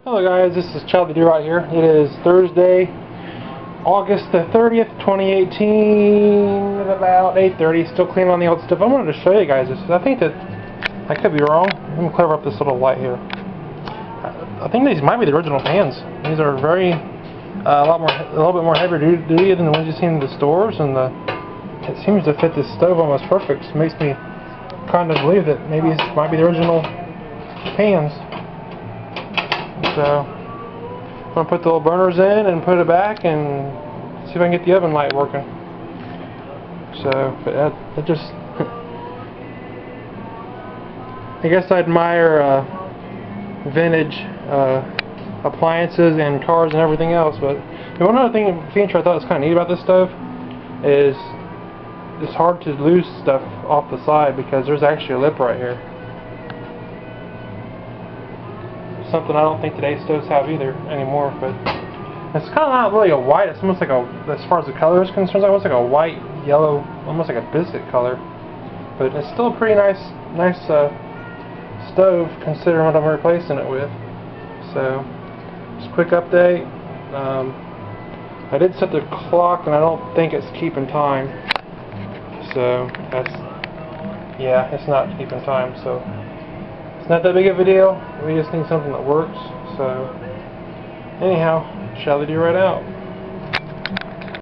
Hello guys, this is Charlie D right here. It is Thursday, August the 30th, 2018, at about 8:30. Still cleaning on the old stuff. I wanted to show you guys this. I think that I could be wrong. Let me clear up this little light here. I think these might be the original fans. These are very a little bit more heavier duty than the ones you see in the stores, and it seems to fit this stove almost perfect. It makes me kind of believe that maybe this might be the original fans. So I'm going to put the little burners in and put it back and see if I can get the oven light working. So, but that just, I guess I admire vintage appliances and cars and everything else. But one other feature I thought was kind of neat about this stove is it's hard to lose stuff off the side because there's actually a lip right here. Something I don't think today's stoves have either anymore, but it's kind of not really a white. It's almost like as far as the color is concerned, it's almost like a white, yellow, almost like a biscuit color. But it's still a pretty nice stove considering what I'm replacing it with. So, just a quick update. I did set the clock, and I don't think it's keeping time. So yeah, it's not keeping time. So. It's not that big of a deal. We just need something that works. So, anyhow, shall we do right out?